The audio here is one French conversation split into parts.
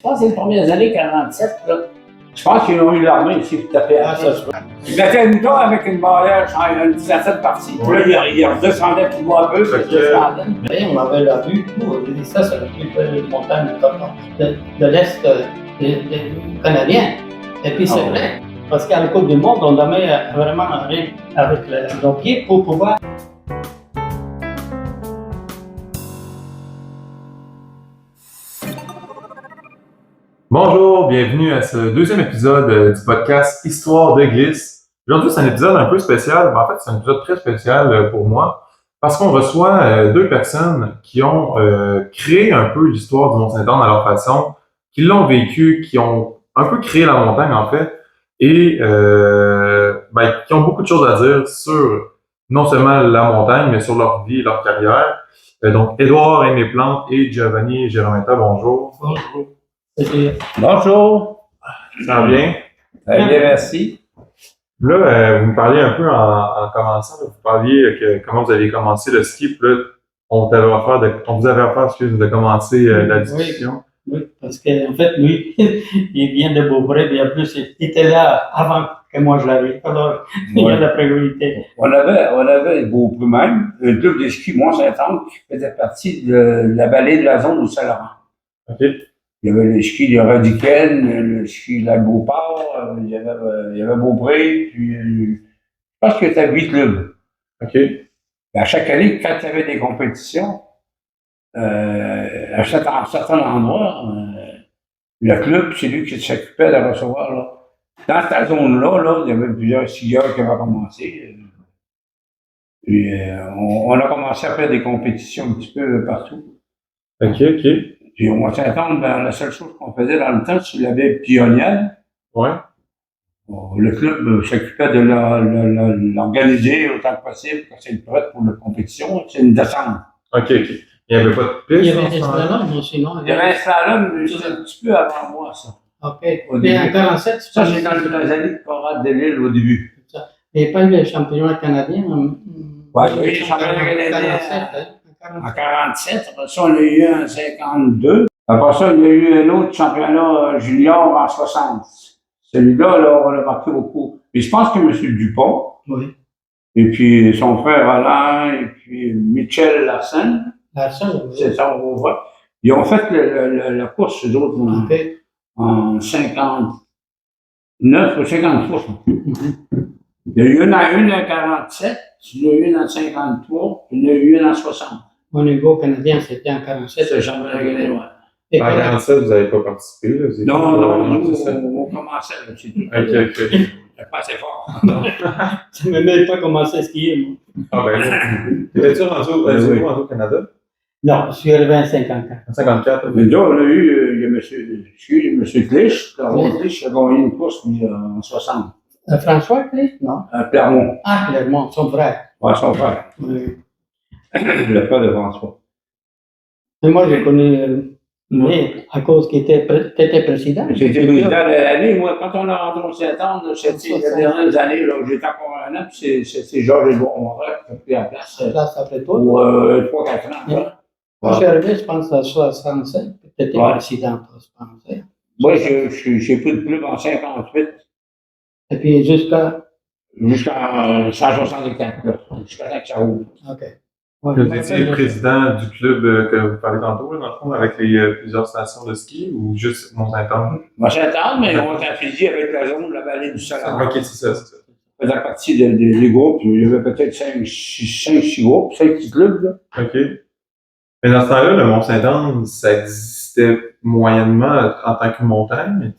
Je pense que c'est les premières années 47, là. Je pense qu'ils ont eu l'armée ici pour taper à ça. Ils mettaient une mouton avec une barrière, une dizaine de parties. Puis là, ils redescendaient plus loin un peu, puis ils descendaient. On avait la vue, tout. Je dis ça, c'est la plus belle montagne de l'Est canadien. Et puis c'est vrai, parce qu'à la Coupe du Monde, on dormait vraiment avec nos pieds pour pouvoir. Bonjour, bienvenue à ce deuxième épisode du podcast Histoire de Glisse. Aujourd'hui, c'est un épisode un peu spécial. En fait, c'est un épisode très spécial pour moi parce qu'on reçoit deux personnes qui ont créé un peu l'histoire du Mont-Saint-Anne à leur façon, qui l'ont vécu, qui ont un peu créé la montagne en fait, et qui ont beaucoup de choses à dire sur non seulement la montagne, mais sur leur vie et leur carrière. Donc, Édouard Aimé Plante et Giovanni Girametta, bonjour. Bonjour. Bonjour. Ça va bien? Très bien, merci. Là, vous me parliez un peu en commençant, vous parliez que comment vous aviez commencé le ski, puis là, on vous avait offert de commencer la discussion. Oui, parce qu'en fait, lui, il vient de Beaupré, et en plus, il était là avant que moi je l'avais. Alors, il y a la priorité. On avait Beaupré même, un club de ski Mont-Saint-Anne qui faisait partie de la vallée de la zone du Saint-Laurent. OK. Il y avait le ski de Radicaine, le ski de la Beauport, il y avait Beaupré, puis je pense qu'il y avait 8 clubs. OK. À chaque année, quand il y avait des compétitions, à certains endroits, le club, c'est lui qui s'occupait de recevoir. Là. Dans cette zone-là, il y avait plusieurs skieurs qui avaient commencé. Puis, on a commencé à faire des compétitions un petit peu partout. OK. Puis, on s'attend, la seule chose qu'on faisait dans le temps, c'est la baie pionnière. Ouais. Le club s'occupait de l'organiser autant que possible, quand c'est prêt pour la compétition. C'est une descente. OK. Il n'y avait pas de piste. Il y avait des slaloms aussi, non? Il y avait un slalom, mais c'était un petit peu avant moi, ça. OK. Mais en 47, Ça, c'est dans les années de Parade de l'île au début. Et pas le championnat canadien. Oui, il y a eu le championnat canadien en 47. Après ça, on a eu un en 52. Après ça, il y a eu un autre championnat junior en 60. Celui-là, là, on l'a marqué beaucoup. Et je pense que M. Dupont. Oui. Et puis son frère Alain, et puis Michel Larsen. Larsen, oui. C'est ça, on voit. Ils ont fait la course, eux autres, en 59 ou 53. Il y a eu une en 47, il y a eu une en 53, il y a eu une en 60. Au niveau canadien, c'était en 47. C'est le championnat canadien, ouais. En 47, vous n'avez pas participé, là? Non, on commençait, là, c'est tout. OK. C'est pas assez fort. Je ne même pas commencé à skier, moi. Ah ben, étais-tu rendu au Canada? Non, je suis arrivé en 54. En 54? Mais là, on a eu, il y a M. Clich, Clich a gagné une course en 60. François Clich? Non. À Clermont. Ah, Clermont, son frère. Ouais, son frère. Oui. Le frère de François. Et moi, j'ai connu, mais à cause qu'il était président. J'étais président de l'année. Moi, quand on a rentré au Saint-Anne, c'était les dernières années, là, j'étais encore un an, puis c'est Georges-Édouard Morin qui a pris la place. Place après toi. Pour 3-4 ans. Ouais. Moi, je suis arrivé, je pense, à 65. Peut-être président, je pense. Moi, j'ai pris le club en 58. Et puis jusqu'en 164, là. Jusqu'à temps que ça roule. OK. Vous étiez président du club que vous parlez tantôt, dans le fond, avec les plusieurs stations de ski ou juste Mont-Saint-Anne? Mont-Saint-Anne, mais on était affilié avec la zone de la vallée du Saint-Laurent. OK, c'est ça. Ça faisait partie des groupes. Il y avait peut-être 5-6 groupes, 5 petits clubs, là. OK. Mais dans ce temps-là, le Mont-Saint-Anne, ça existait moyennement en tant que montagne?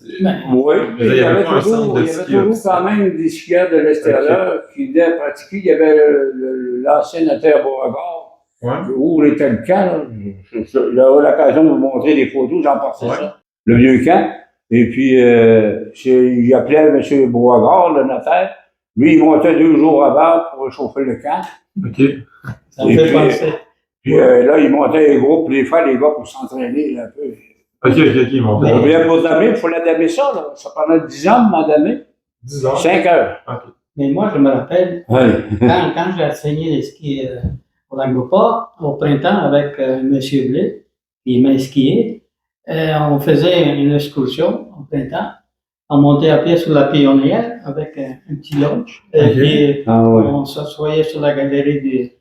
Oui, il y avait pas un centre de ski toujours quand même des skieurs de l'extérieur qui venaient pratiquer. Il y avait l'ancien notaire Beauregard, où était le camp. J'ai eu l'occasion de vous montrer des photos, j'en passais ça. Le vieux camp. Et puis, il appelait M. Beauregard, le notaire. Lui, il montait 2 jours avant pour chauffer le camp. OK. Ça me fait penser. Puis là, il montait les groupes, les fois, les gars, pour s'entraîner un peu. OK, il montait. On voulait pas damer, il fallait damer ça, là. Ça prenait 10 ans de m'en damer. 10 ans? 5 heures. OK. Mais moi, je me rappelle, quand j'ai enseigné les skis au Languedoc, au printemps, avec M. Blais, il m'a skié, On faisait une excursion au printemps. On montait à pied sur la Pionnière avec un petit lunch. Et puis, on s'assoyait sur la galerie du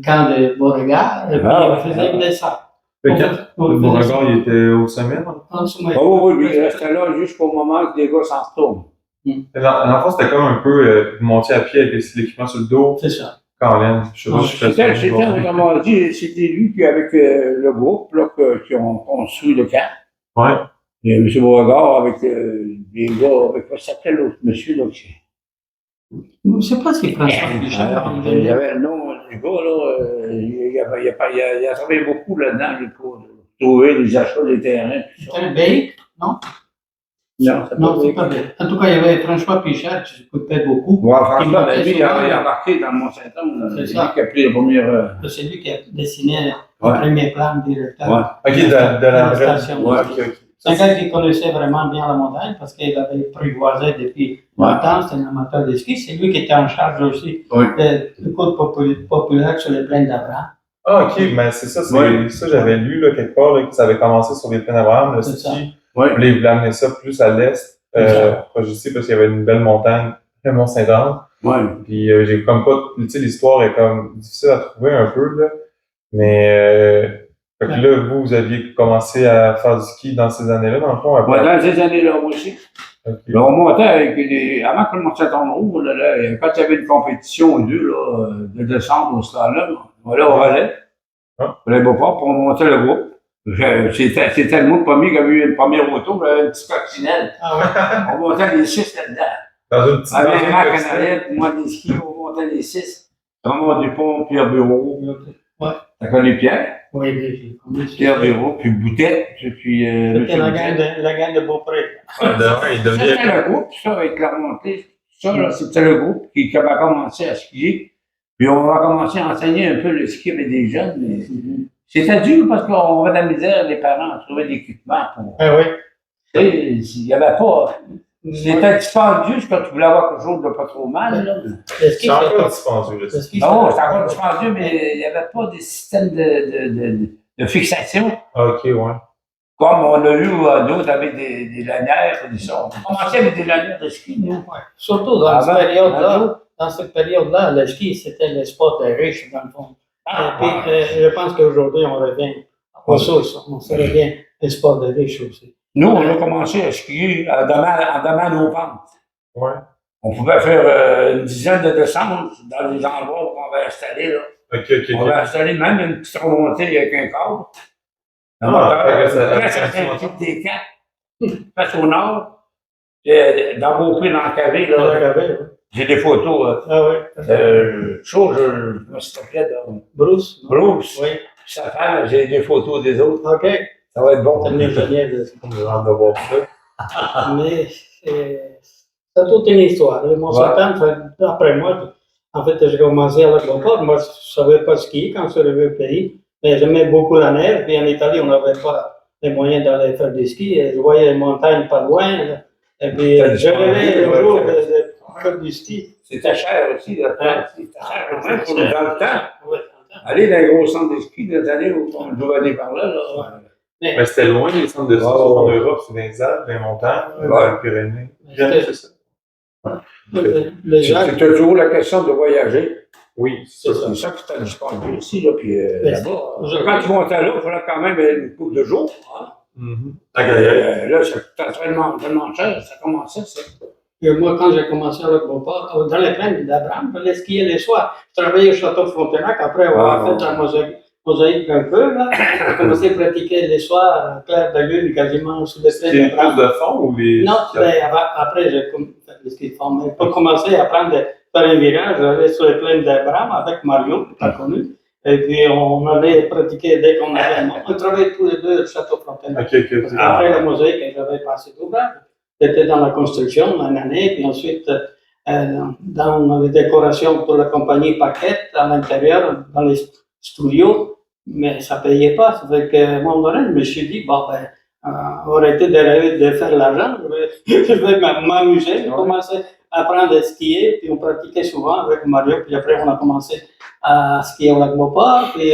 camp de Beauregard. Et puis, on faisait une descente. Beauregard, il était au sommet, non? En sommet. Oui, il restait là jusqu'au moment que les gars s'en retournent. Dans le fond, c'était comme un peu, vous montiez à pied avec l'équipement sur le dos. C'est ça. Colin, je sais pas si je fais ça. C'était, autrement dit, c'était lui qui, avec le groupe, là, qui ont construit le camp. Ouais. Et M. Beauregard, avec des gars, avec quoi s'appelait l'autre monsieur, là, qui... Je ne sais pas si François Pichard. Il y avait le nom du gars, là, il a travaillé beaucoup là-dedans, pour trouver les achats des terrains. C'était un Béic, non? Non, c'est pas vrai. En tout cas, il y avait François Pichard qui s'occupait beaucoup. Ouais, François, lui, il a embarqué dans le Mont-Saint-Anne. C'est lui qui a pris la première... C'est lui qui a dessiné le premier plan directeur. Ouais. OK, de la station. Ouais, C'est un gars qui connaissait vraiment bien la montagne parce qu'il avait prévoisé depuis longtemps, c'était un amateur de ski. C'est lui qui était en charge aussi du cours populaire sur les plaines d'Abraham. Ah, OK, mais c'est ça, ça j'avais lu là, quelque part là, que ça avait commencé sur les plaines d'Abraham, le ski. Puis là, il voulait amener ça plus à l'est, proche ici, parce qu'il y avait une belle montagne, le Mont-Saint-Anne. Puis j'ai comme pas, tu sais, l'histoire est comme difficile à trouver un peu, là. Mais fait que là, vous aviez commencé à faire du ski dans ces années-là, dans le fond? Dans ces années-là, moi aussi. Okay. Là, on montait avec avant qu'on monte à rouge, là, quand il y avait une compétition ou deux, là, de descendre au slalom, là, on relais. On allait pas, puis on montait le groupe. C'était le mot premier qui avait eu une première auto, une petite coccinelle. On montait les 6 là-dedans. Dans une petite avec Marc Canarette, moi, des skis, on montait les 6. Ramon Dupont, Pierre Bureau. T'as connu Pierre? Oui, j'ai connu Pierre Bureau, puis Boutette, puis... C'était la gang de Beaupré. C'était le groupe, ça, avec la montée. Ça, là, c'était le groupe qui avait commencé à skier. Puis on va commencer à enseigner un peu le ski avec des jeunes, mais c'était dur parce qu'on avait de la misère, les parents trouvaient de l'équipement pour... Il n'y avait pas... C'était dispendieux quand tu voulais avoir quelque chose de pas trop mal. Là. C'est encore dispendieux. Non, c'est encore dispendieux, mais il n'y avait pas de système de fixation. OK, ouais. Comme on a eu d'autres avec des lanières, des ça. On commençait avec des lanières de ski, nous. Surtout dans cette période-là. Dans cette période-là, le ski, c'était le sport des riches, dans le fond. Je pense qu'aujourd'hui, on revient aux sources. On se revient le sport des riches aussi. Nous, on a commencé à skier en donnant nos pentes. Ouais. On pouvait faire une dizaine de descentes dans les endroits où on va installer. Là. On va installer même une petite remontée avec un câble. Ça fait des camps. Face au nord, dans Beaupré, dans le cavé, là. J'ai des photos. Chose, je me suis appelé Bruce. Oui. Sa femme, j'ai des photos des autres. OK. Ça va être bon. C'est un ingénieur de ça. On a hâte de voir ça. Mais c'est toute une histoire. Mon certain, après moi, en fait, j'ai commencé à l'aéroport. Moi, je ne savais pas skier quand je suis arrivé au pays. Mais j'aimais beaucoup la neige. Puis en Italie, on n'avait pas les moyens d'aller faire du ski. Et je voyais les montagnes pas loin. Là. Et puis, je rêvais un jour de faire du ski. C'était cher aussi. C'était cher quand même dans le temps. Aller dans les gros centres de ski des années où on devait aller par là. Mais c'était loin, les centres de ski en Europe, c'est dans les Alpes, dans les montagnes, dans les Pyrénées. C'est ça. C'est toujours la question de voyager. Oui, c'est ça que c'était dispendieux ici, là, puis là-bas. Quand tu montais là, il fallait quand même une couple de jours. Là, c'était tellement cher, ça commençait, ça. Et moi, quand j'ai commencé à l'aéroport, dans les plaines d'Abraham, je voulais skier les soirs. Je travaillais au château Frontenac, après on a fait la mosaïque un peu, là. J'ai commencé à pratiquer les soirs, clair de lune, quasiment sous les plaines d'Abraham. C'est de fond ou les... Non, après j'ai fait le ski de fond. Mais pour commencer à apprendre à faire un virage, j'allais sur les plaines d'Abraham avec Mario, que tu as connu. Et puis on allait pratiquer dès qu'on avait... On travaillait tous les deux au château Frontenac. Après la mosaïque, j'avais passé d'ouvrage. J'étais dans la construction une année, puis ensuite dans les décorations pour la compagnie Paquette à l'intérieur, dans les studios, mais ça ne payait pas. Ça fait qu'à un moment donné, je me suis dit, bon, arrêtez de rêver de faire l'argent, je vais m'amuser. J'ai commencé à apprendre à skier, puis on pratiquait souvent avec Mario, puis après on a commencé à skier au lac Beauport, puis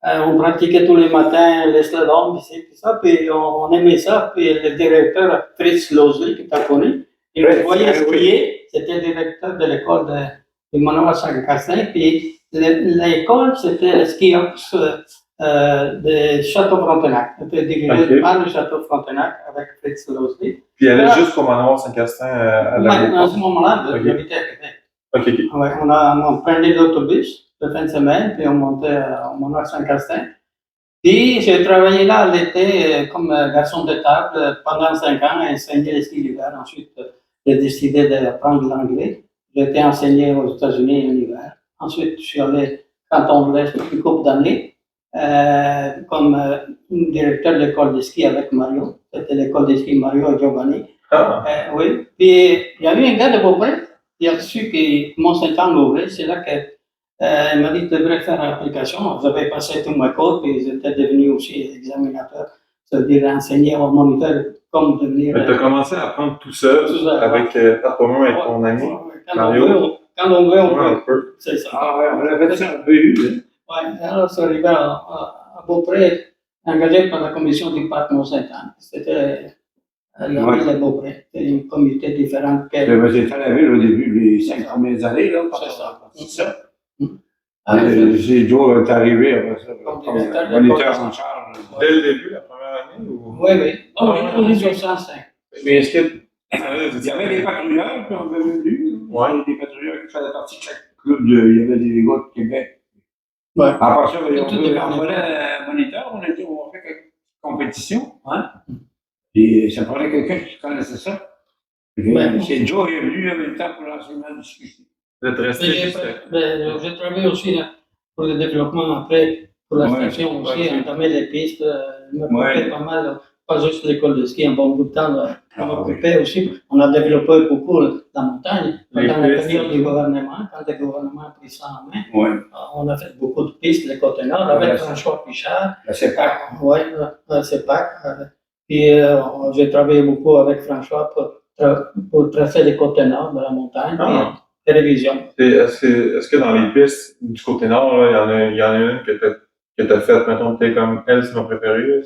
On pratiquait tous les matins les slaloms, puis ça, puis on aimait ça. Puis le directeur Fritz Losey, qui t'a connu, il me voyait skier. C'était le directeur de l'école de Manoir Saint-Castin. Puis l'école, c'était le ski de Château-Frontenac. C'était dirigé par le Château-Frontenac avec Fritz Losey. Puis elle est juste au Manoir Saint-Castin à la À ce moment-là, j'habitais à Québec. Ouais, on prenait l'autobus de fin de semaine, puis on montait au Manoir Saint-Castin. Puis j'ai travaillé là l'été comme garçon de table pendant 5 ans, à enseigner les skis l'hiver. Ensuite, j'ai décidé d'apprendre l'anglais. J'ai été enseigné aux États-Unis en hiver. Ensuite, je suis allé Canton de l'Est une couple d'années comme directeur de l'école de ski avec Mario. C'était l'école de ski Mario et Giovanni. Oui. Puis il y a eu un gars de Beaupré qui a reçu que Mont-Saint-Anne l'ouvrait. C'est là que il m'a dit, tu devrais faire l'application. J'avais passé tous mes cours, puis j'étais devenu aussi examinateur. Ça veut dire enseigner au moniteur comme devenir. Tu as commencé à apprendre tout seul, avec ta commun avec ton ami. Mario. Quand on veut, c'est ça. Ah ouais, on l'avait fait un peu eu. Oui, alors c'est arrivé à Beaupré, engagé par la commission du parc Mont-Saint-Anne. C'était la ville de Beaupré. C'était une communauté différente. J'étais à la ville au début, les 5 premières années, là. C'est ça. C'est Joe est arrivé après ça. Moniteur en charge. Dès le début, la première année? Oui. En 1905. Mais est-ce que. Il y avait des patrouilleurs qui ont venu. Ouais. Des patrouilleurs qui faisaient partie de chaque club. Il y avait des gars de Québec. Ouais. Après ça, on prenait un moniteur, on a dit on va faire quelques compétitions. Hein? Et ça prenait quelqu'un qui connaissait ça. C'est Joe qui est venu en même temps pour l'enseignement du ski. Vous êtes resté juste. J'ai travaillé aussi pour le développement après, pour la station aussi, entamer les pistes. Je m'occupais pas mal, pas juste l'école de ski, un bon bout de temps. Je m'occupais aussi. On a développé beaucoup la montagne. Dans la période du gouvernement, quand le gouvernement a pris ça en main, on a fait beaucoup de pistes, les côtés nord, avec François Pichard. La CEPAC. Oui, la CEPAC. Puis j'ai travaillé beaucoup avec François pour tracer les côtés nord de la montagne. Télévision. Est-ce que dans les pistes du côté nord, il y en a une que tu as faite, mettons, que comme elle, c'est ma préférée?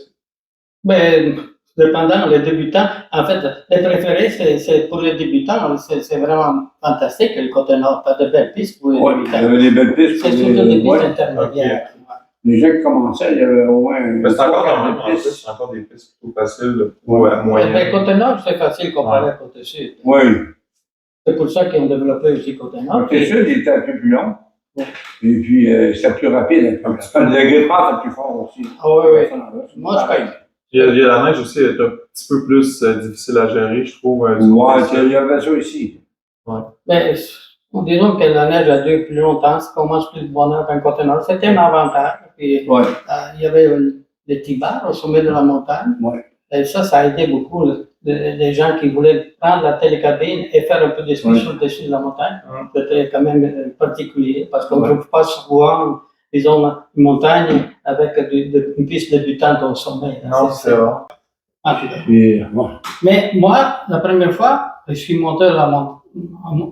Ben, dépendant, les débutants, en fait, les préférés, c'est pour les débutants, c'est vraiment fantastique, le côté nord, pas de belles pistes pour les débutants. Il y avait des belles pistes. C'est surtout des pistes intermédiaires. Les gens qui commençaient, il y avait au moins. C'est encore quand même, en plus, c'est encore des pistes plutôt faciles, moyennes. Le côté nord, c'est facile comparé au côté sud. Oui. C'est pour ça qu'ils ont développé aussi côté nord. Côté sud, il était un peu plus long. Et puis, c'était plus rapide. Le grippement était plus fort aussi. Ah oui. Moi, je paye. Il y a la neige aussi, elle est un petit peu plus difficile à gérer, je trouve. Il y avait ça aussi. Mais disons que la neige a duré plus longtemps, ça commence plus de bonheur dans le côté nord. C'était un avantage. Puis, il y avait le Tibar au sommet de la montagne. Et ça a aidé beaucoup les gens qui voulaient prendre la télécabine et faire un peu de ski sur le dessus de la montagne. C'était quand même particulier parce qu'on ne trouve pas souvent, disons, une montagne avec une piste débutante au sommet. Non, c'est vrai. Mais moi, la première fois, je suis monté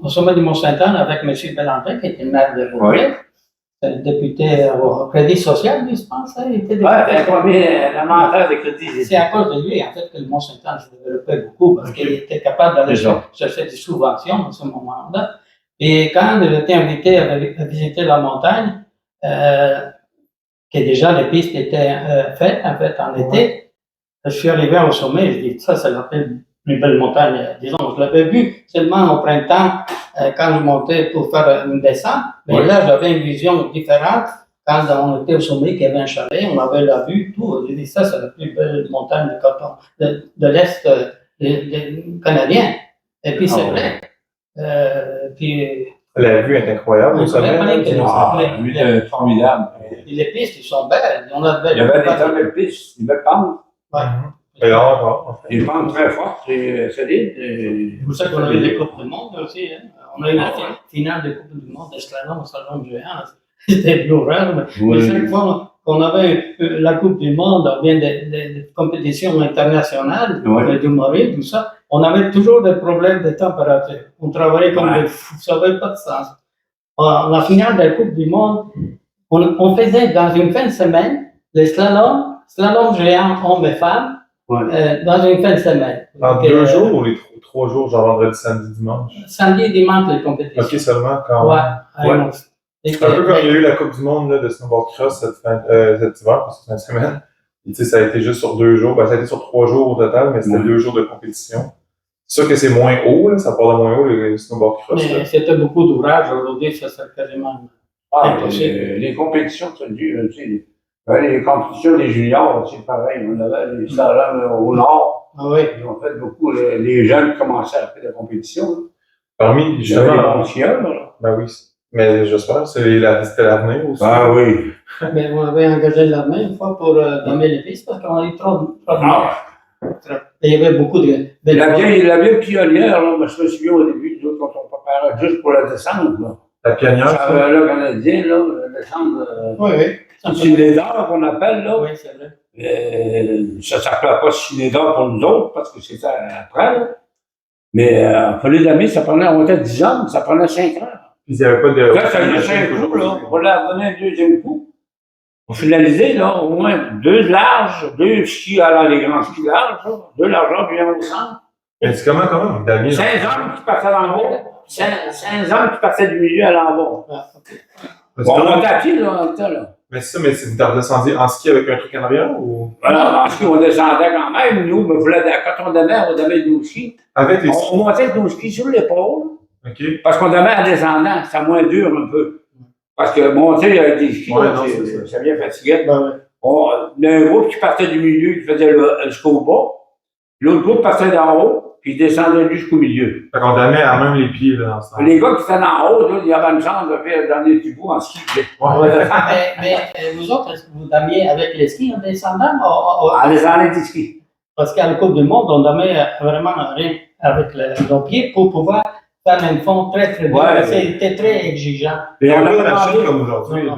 au sommet du Mont-Saint-Anne avec M. Bélanger, qui était le maire de Beaupré. Député au Crédit Social, lui, je pense. Il était député. Le premier amateur de Crédit. C'est à cause de lui, en fait, que le Mont-Saint-Anne se développait beaucoup parce qu'il était capable d'aller chercher des subventions à ce moment-là. Et quand il était invité à visiter la montagne, que déjà les pistes étaient faites, en fait, en été, je suis arrivé au sommet, je dis, ça, c'est la plus belle montagne. Disons, je l'avais vu seulement au printemps, quand je montais pour faire une descente. Mais là, j'avais une vision différente. Quand on était au sommet, qu'il y avait un chalet, on avait la vue, tout. J'ai dit, ça, c'est la plus belle montagne de l'Est canadien. Et puis, c'est vrai. Puis, la vue est incroyable au sommet. La vue est formidable. Les pistes, ils sont belles. Il y avait des très belles pistes, des belles pentes. Des pentes très fortes et solides. C'est pour ça qu'on a eu des Coupes du Monde aussi. On a eu la finale des Coupes du Monde d'escalade au salon de géant. C'était l'horreur. Mais chaque fois qu'on avait la Coupe du Monde, ou bien des compétitions internationales, du Maurice, tout ça, on avait toujours des problèmes de température. On travaillait comme des fous, ça n'avait pas de sens. La finale de la Coupe du Monde, on faisait dans une fin de semaine les slalom géant hommes et femmes, dans une fin de semaine. En 2 jours ou les 3 jours, genre vendredi, samedi, dimanche? Samedi et dimanche, les compétitions. Ok, seulement quand même. Ouais. Un peu comme il y a eu la Coupe du Monde là, de snowboard cross cet hiver, parce que c'est une semaine. Et, ça a été juste sur 2 jours. Ben, ça a été sur 3 jours au total, mais c'était 2 jours de compétition. C'est sûr que c'est moins haut, là, ça part de moins haut, les snowboard cross. Mais c'était beaucoup d'ouvrages. Aujourd'hui, ça serait quasiment impossible. Les compétitions, c'est dur. Tu sais, les compétitions des juniors, c'est pareil. On avait les slaloms au nord. Ah oui. Ils ont fait beaucoup. Les jeunes commençaient à faire des compétitions. Parmi, justement. Les bons skieurs, là. Ben oui. Mais j'espère, c'était l'avenir aussi. Ah oui. Mais on avait engagé l'armée une fois pour damer les pistes parce qu'on a eu trop de monde. Il y avait beaucoup de. La vieille pionnière, là, je me souviens au début, nous autres, quand on préparait juste pour la descente. Là. La pionnière, ça? Le Canadien, là, la descente. Oui. Cinédor qu'on appelle, là. Oui, c'est vrai. Ça ne s'appelait pas Cinédor pour nous autres, parce que c'était après. Là. Mais pour les damer, ça prenait, on était 10 ans, ça prenait 5 ans. Puis il n'y avait pas de. Là, ça juste un coup, là. On leur donnait un deuxième coup. On finalisait, là, au moins 2 larges, 2 skis, alors les grands skis larges, 2 largeurs, puis un au centre. Mais c'est comment, Damien? 5 hommes qui partaient d'en haut, 5 hommes qui partaient du milieu à l'en bas. Bon, on montait à pied, là, en temps, là. Mais c'est ça, mais c'est redescendu en ski avec un truc en arrière ou? Alors, en ski, on descendait quand même, nous, mais quand on donnait nos skis. Avec les On montait avec nos skis sur l'épaule. OK. Parce qu'on donnait en descendant, c'était moins dur un peu. Parce que monter avec des skis, ça vient fatigué. On a un groupe qui partait du milieu, qui faisait jusqu'au bas. L'autre groupe partait d'en haut, puis il descendait jusqu'au milieu. Fait qu'on donnait à même les pieds, là, dans ce temps. Les gars qui étaient en haut, là, il y avait une chance de faire dans des petits bouts en ski. Mais vous autres, est-ce que vous damiez avec les skis en descendant? En descendant des skis. Parce qu'à la Coupe du Monde, on damait vraiment rien avec nos pieds pour pouvoir faire un fond très, très bien. C'était très exigeant. Et on a pas machine comme aujourd'hui.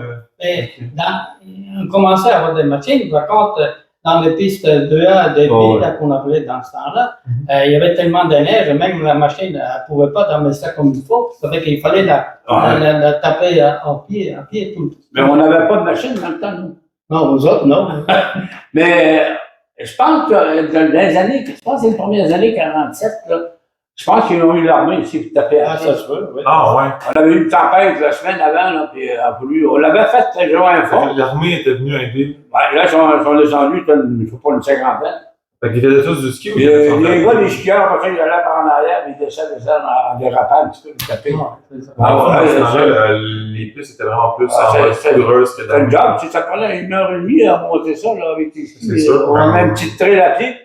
On commençait à avoir des machines. Par contre, dans les pistes 2A, 2B, là, qu'on appelait dans ce temps-là, il y avait tellement de neige, même la machine ne pouvait pas damer ça comme il faut. Ça fait qu'il fallait la taper en pied tout le temps. Mais on n'avait pas de machine dans le temps, nous. Non, vous autres, non. Mais je pense que dans les années, je pense que c'est les premières années 47, là, je pense qu'ils ont eu l'armée ici pour taper à ça se peut, oui. Ah, ouais. On avait eu une tempête la semaine avant, là, puis on l'avait fait très loin un fond. L'armée était venue aider. Ouais, là, ils sont descendus, il ne faut pas une cinquantaine. Fait qu'ils faisaient tous du ski ou les gars, les skieurs, après, ils allaient par en arrière, ils descendaient en dérapant un petit peu, ils tapaient. Les pistes étaient vraiment plus poudreuses que dans le job, ça prenait 1h30 à monter ça, là, avec tes skis. C'est sûr. On a même une petite trail à pied.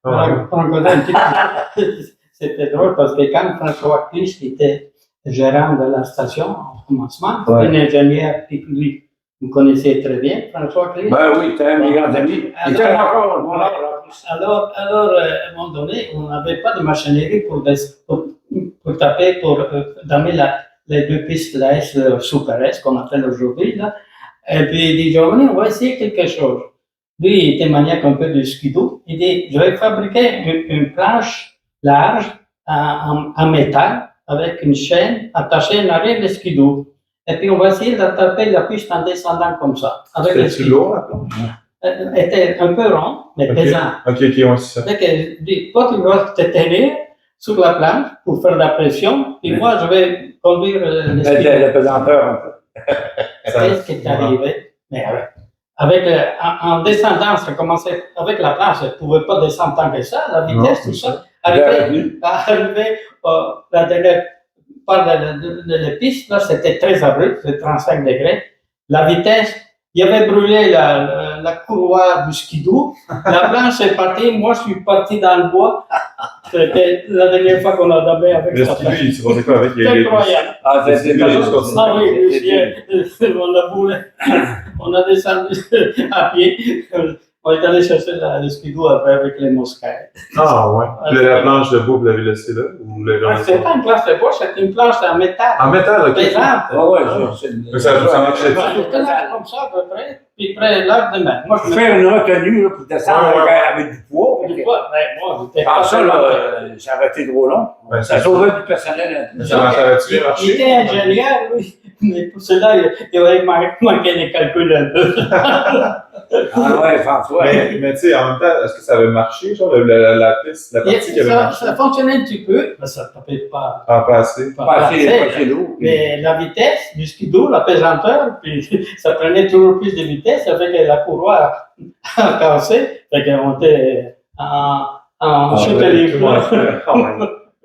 On connaît un petit. C'était drôle parce que quand François Clich était gérant de la station en commencement, c'était un ingénieur qui, lui, vous connaissez très bien, François Clich. Ben oui, c'était un de mes grands amis. Il était encore mon âge. Alors, à un moment donné, on n'avait pas de machinerie pour taper, pour damer les 2 pistes, la S Super S, qu'on appelle aujourd'hui, là. Et puis, il dit, Giovanni, on va essayer quelque chose. Lui, il était maniaque un peu de skido. Il dit, je vais fabriquer une planche large en métal avec une chaîne attachée en arrière des skidoo. Et puis, on va essayer d'attraper la piste en descendant comme ça. C'était lourd, la planche? Était un peu rond, mais pesant. OK, ouais, c'est ça. Donc, je dis, toi, tu vas te tenir sur la planche pour faire la pression, puis moi, je vais conduire les skidoo. La pesanteur, un peu. C'est ce qui est arrivé. Mais en descendant, ça commençait avec la planche, elle ne pouvait pas descendre tant que ça, la vitesse, tout ça. Arrivé la dernière part de la piste, là, c'était très abrupt, c'était 35 degrés. La vitesse, il avait brûlé la courroie du skidoo. La planche est partie, moi je suis parti dans le bois. C'était la dernière fois qu'on a dabé avec ça. Le skidoo, tu pensais quoi avec? C'est incroyable. Ah, c'est juste comme ça. Ah oui, on a boulé. On a descendu à pied. On est allé chercher le skidoo après avec les mosquées. Ah ouais. La planche de bois, vous l'avez laissée là? C'est pas une planche de bois, c'est une planche en métal. En métal, ok. Pesante. Ah ouais, Mais ça marchait pas. Comme ça à peu près, puis après l'heure de mer. Moi, je faire une retenue là, pour descendre avec du poids. Moi, j'étais Par ça, là, ça aurait été trop long. Ouais, Ça sauverait du personnel. Ça aurait-tu bien marché? Il était ingénieur, lui. mais pour cela, il aurait manqué les calculs un peu. Ah ouais, François. Mais tu sais, en même temps, est-ce que ça avait marché, genre, la piste, la partie qui avait marché? Ça fonctionnait un petit peu, mais ça ne peut pas. Pas assez. Pas assez lourd. Mais la vitesse du skido, la pesanteur, puis ça prenait toujours plus de vitesse, ça fait que la courroie a cassé, fait qu'on était en chute libre.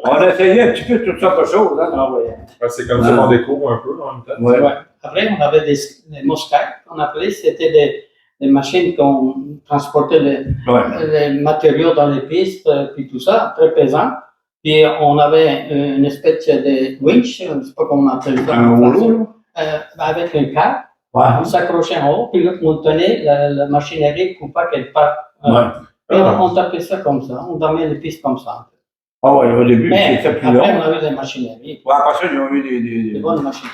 On a essayé un petit peu toutes sortes de choses. Hein? Ah, ouais. C'est comme ça qu'on découvre un peu en même temps. Ouais. Ouais. Après, on avait des mosquettes qu'on appelait, c'était des machines qu'on transportait les matériaux dans les pistes, puis tout ça, très pesant. Puis on avait une espèce de winch, je ne sais pas comment on appelle ça. Un rouleau. Avec un câble, on s'accrochait en haut, puis là, on tenait la machinerie pour pas qu'elle parte. Et on tapait ça comme ça, on dormait les pistes comme ça. Ah ouais, au début, mais c'était plus après, long. on avait des machineries. Ouais, après ça, ils ont eu Des bonnes machines.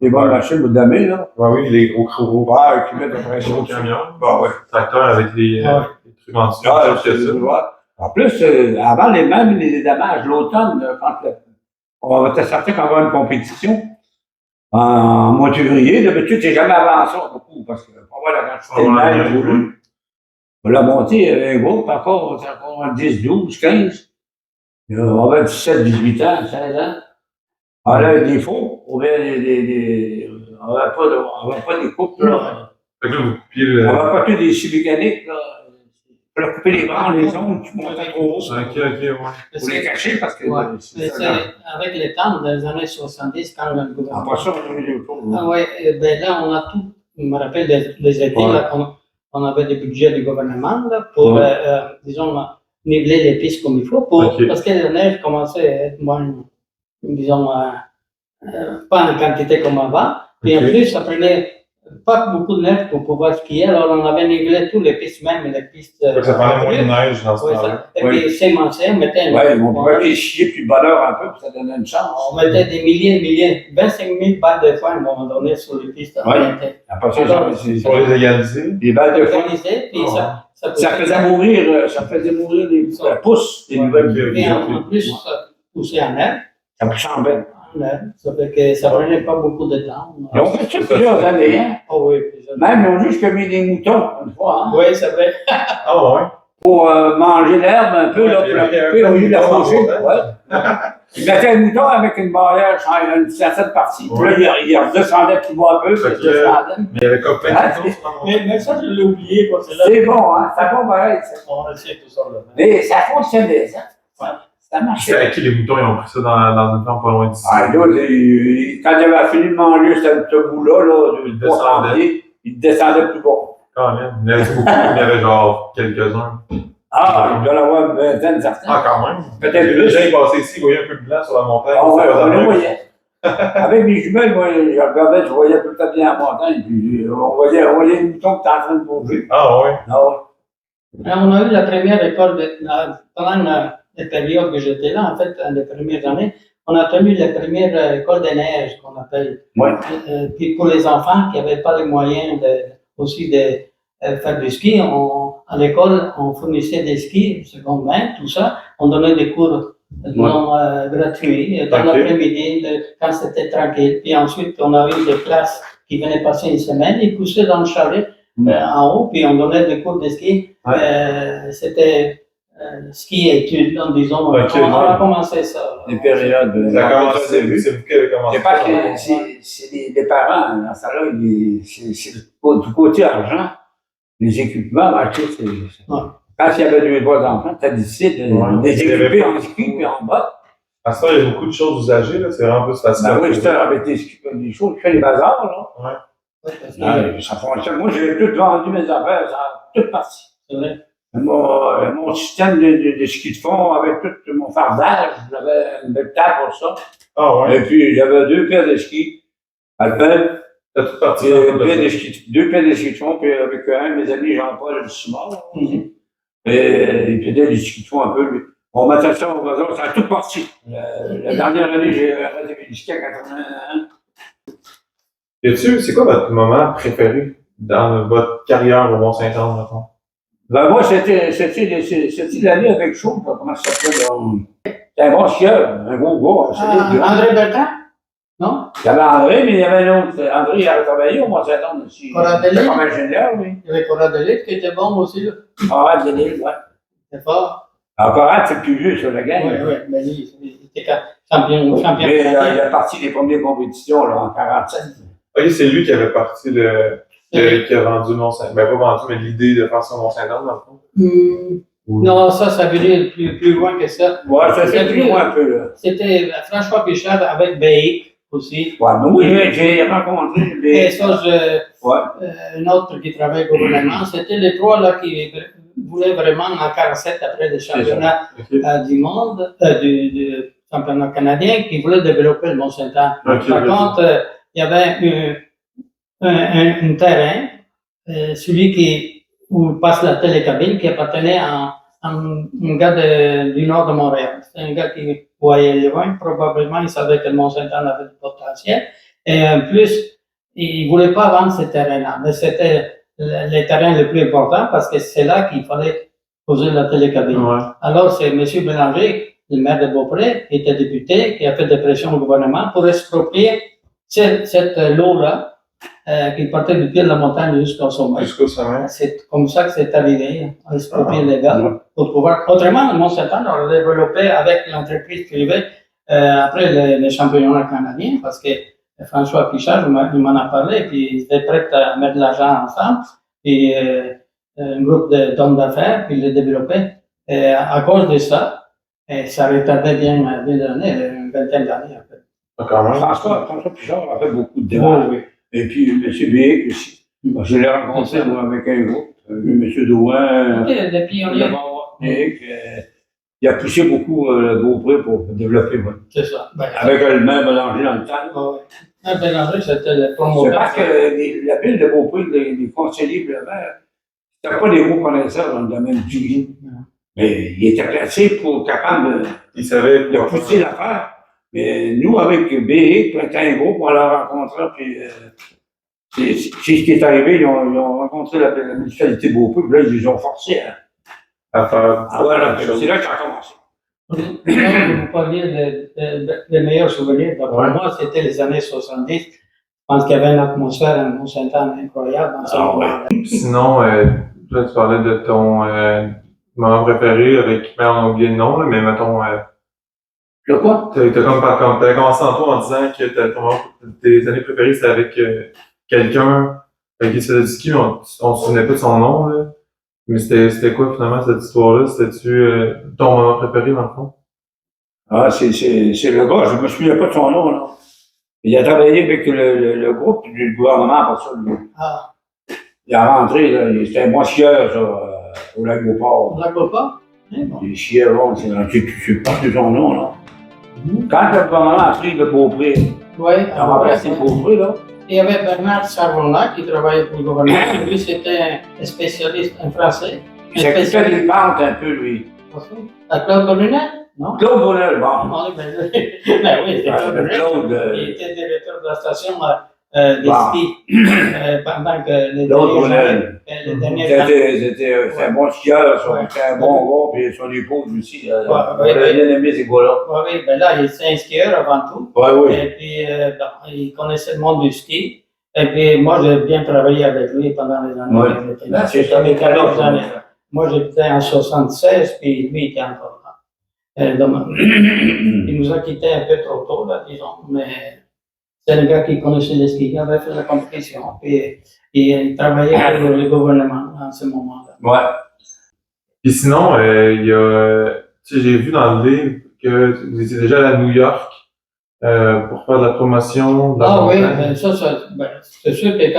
des bonnes machines pour damer, là. Ouais, oui, les gros chevaux. Ouais, qui mettent de Les pression. gros camions. Bah ouais. Tracteurs avec les trucs en dessous. Ah, en plus, avant même les dommages, l'automne, quand on était certain qu'on va avoir une compétition, en mois de février, d'habitude, c'est jamais avant ça, beaucoup, parce que pour voir la quantité de neige voulue. On l'a monté un groupe, encore, c'est encore 10, 12, 15. On avait 17, 18 ans, 16 ans. On avait des faux, on avait on n'avait pas des coupes, là. Fait que là, vous coupiez le. On n'avait pas que des scies mécaniques, là. On a coupé les branches, les ondes qui montaient trop haut. Ok, ouais. Pour les cacher parce que. Ouais. Mais c'est avec le temps, dans les années 70, quand le gouvernement. Après ça, on a eu des cours. Ah ouais, ben là, on a tout. Je me rappelle des étés, là, on avait des budgets du gouvernement, là, pour, disons, niveler les pistes comme il faut, parce que la neige commençait à être moins, disons, pas en quantité comme avant. Puis en plus, ça prenait pas beaucoup de neige pour pouvoir skier, alors on avait nivelé toutes les pistes, même les pistes. Ça prenait moins de neige dans ce temps-là. Et puis, sémencé, on mettait. Oui, on pouvait les chier puis bonheur un peu, pour ça donnait une chance. On mettait des milliers, 25 000 balles de foin à un moment donné sur les pistes. Après ça, pour les égaliser. Des balles de foin. Puis ça faisait mourir les pousses des nouvelles. Et en plus, ça poussait en air. Ça poussait en belle. Ça fait que ça prenait pas beaucoup de temps. Ils ont fait ça plusieurs années, hein? Oh oui, même, ils ont juste mis des moutons, une fois, hein? Oui, c'est vrai. Ah ouais? Pour manger l'herbe un peu, là, pour la couper, au lieu de la faucher. Ils mettaient le mouton avec une barrière, une certaine partie. Puis là, il redescendait plus bas un peu, puis il descendait. Mais il y avait comme plein de choses. Mais ça, je l'ai oublié, parce que là. C'est bon, hein? Ça bon pareil, ça. On le sait tout ça, là. Mais ça fonctionnait, ça. Ça marchait. C'est à qui les moutons, ils ont pris ça dans une ferme pas loin d'ici? Ah, là, quand il avait fini de manger ce bout-là, il descendait plus bas. Quand même. Il y en avait beaucoup, il y avait genre quelques-uns. Ah, il doit en avoir une vingtaine, certains. Ah, quand même. Peut-être plus. Les gens, ils passaient ici, ils voyaient un peu de blanc sur la montagne. Ah, ouais, on le voyait. Avec mes jumelles, moi, je regardais, je voyais tout à bien la montagne, puis on voyait les moutons qui étaient en train de bouger. Ah, ouais. Ah, ouais. On a eu la première école, pendant la période que j'étais là, en fait, les premières années, on a tenu la première école de neige, qu'on appelle. Ouais. Puis pour les enfants qui n'avaient pas les moyens aussi de faire du ski, à l'école, on fournissait des skis, seconde main, tout ça. On donnait des cours gratuits dans l'après-midi, quand c'était tranquille. Puis ensuite, on a eu des classes qui venaient passer une semaine, ils poussaient dans le chalet en haut, puis on donnait des cours de ski. C'était ski et études, disons. On a commencé ça. Des périodes. Ça a commencé, c'est vous qui avez commencé. C'est pas que c'est les parents, dans ça là, c'est du côté argent. Les équipements, acheter, quand il y avait 2 ou 3 enfants, tu as décidé de les équiper en ski et en bas. À ce temps, il y a beaucoup de choses usagées, là. C'est vraiment plus facile. Ben oui, j'étais avec des choses, je fais les bazars, là. Ouais. Ça fonctionne. Moi, j'ai tout vendu mes affaires, ça a tout parti. C'est vrai. Mon système de ski de fond, avec tout mon fardage, j'avais une belle table pour ça. Ah ouais. Et puis, j'avais 2 paires de skis alpins. T'as tout parti. 2 paires de ski de fond, puis avec un de mes amis, Jean-Paul Simard. Et il faisait du ski de fond un peu, lui. On mettait ça au gazon, ça a tout parti. La dernière année, j'ai arrêté du ski à 81. C'est quoi votre moment préféré dans votre carrière au Mont-Saint-Anne, maintenant? Ben moi, c'était l'année avec Chaud, comment ça s'appelle? C'était un bon skieur, un gros gars. André Bertrand? Non? Il y avait André, mais il y avait un autre. André, il avait travaillé au Mont-Saint-Anne aussi. Coradelli? Comme ingénieur, oui. Il y avait Coradelli qui était bon aussi, là. Ah, de l'île, ouais. C'est fort. Encore un, c'est plus vieux sur la gang. Oui, mais lui, il était champion Mais il canadien. a parti des premières compétitions, là, en 47. Ok, c'est lui qui avait parti qui a vendu Mont-Saint-Anne. Ben, pas vendu, mais l'idée de faire ça Mont-Saint-Anne, dans le fond. Non, ça venait plus loin que ça. Ouais, ça fait plus loin un peu, là. C'était François Pichard avec Béic aussi. Ouais, mais oui, j'ai rencontré Et des. ça, Ouais. un autre qui travaillait au gouvernement, c'était les trois là qui voulaient vraiment en 47 après le championnat du monde, du championnat canadien, qui voulaient développer le Mont-Saint-Anne. Par contre, il y avait un terrain, celui où passe la télécabine, qui appartenait à un gars du nord de Montréal. C'est un gars qui voyait loin, probablement il savait que le Mont-Saint-Anne avait du potentiel. Et en plus, il ne voulait pas vendre ce terrain-là, mais c'était le terrain le plus important parce que c'est là qu'il fallait poser la télécabine. Ouais. Alors, c'est M. Bélanger, le maire de Beaupré, qui était député, qui a fait des pressions au gouvernement pour exproprier cette lot-là, qui partait du pied de la montagne jusqu'au sommet. Jusqu'au sommet. C'est comme ça que c'est arrivé, à exproprier les gars, pour pouvoir. Autrement, le Mont-Saint-Anne, on l'a développé avec l'entreprise privée après les championnats canadiens, parce que François Pichard, il m'en a parlé, puis il était prêt à mettre de l'argent ensemble, puis un groupe d'hommes d'affaires, puis il l'a développé. Et à cause de ça, ça retardait bien d'années, une vingtaine d'années. Quand même. François Pichard a fait beaucoup de démarches. Oui. Et puis, M. Béic aussi. Je l'ai rencontré, moi, avec un groupe. M. Douin. Des pionniers. Il a poussé beaucoup le Beaupré pour développer. Ouais. C'est ça. Ben, avec le même Bélanger dans le temps. Oui. Bélanger, c'était le C'est promoteur. parce que la ville de Beaupré, les conseillers, c'était pas des gros connaisseurs dans le domaine du vin. Mais il était placé pour capable de pousser l'affaire. Mais nous, avec Béic, on était un groupe, on l'a rencontré, puis c'est ce qui est arrivé, ils ont rencontré la municipalité de Beaupré, puis là, ils les ont forcés à faire. Ah voilà, c'est là que ça a commencé. Vous parliez des meilleurs souvenirs. Pour moi, c'était les années 70. Je pense qu'il y avait une atmosphère à Mont-Saint-Anne incroyable dans ce moment-là. Sinon, là, tu parlais de ton moment préféré avec, on a oublié le nom, là, mais mettons. Le quoi? T'avais commencé en toi en disant que tes années préférées c'était avec quelqu'un qui faisait du ski, mais on se souvenait pas de son nom, là. Mais c'était quoi finalement cette histoire-là? C'était-tu ton moment préféré dans le fond? Ah, c'est le gars, je me souviens pas de son nom, là. Il a travaillé avec le groupe du gouvernement pour ça, lui. Ah. Il est rentré, là, c'était un bon skieur, ça, au lac Beauport. Au lac Beauport? Bon. Il chiait, bon, je sais pas de son nom, là. Quand le gouvernement a pris le Beaupré, il a remplacé le Beaupré, là. Il y avait Bernard Savona qui travaillait pour le gouvernement. Lui, c'était un spécialiste, un français. Il s'occupait des pentes un peu, lui. Claude Brunet? Non? Claude Brunet, bon. Ben oui, c'était Claude Brunet. Il était directeur de la station des skis pendant que les dernières années. C'était un bon skieur, c'était un bon gars, puis son épouse aussi. Il a bien aimé ces gars-là. Oui, ben là, il était un skieur avant tout. Oui. Et puis, il connaissait le monde du ski. Et puis, moi, j'ai bien travaillé avec lui pendant les années. Oui. C'était mes 14 années. Moi, j'étais en 76, puis lui, il était encore là. Il nous a quittés un peu trop tôt, là, disons, mais c'est un gars qui connaissait les skis, qui avait fait la compétition, puis il travaillait pour le gouvernement en ce moment-là. Ouais. Puis sinon, il y a, tu sais, j'ai vu dans le livre que vous étiez déjà à New York pour faire de la promotion. Oui, ben ça, c'est sûr que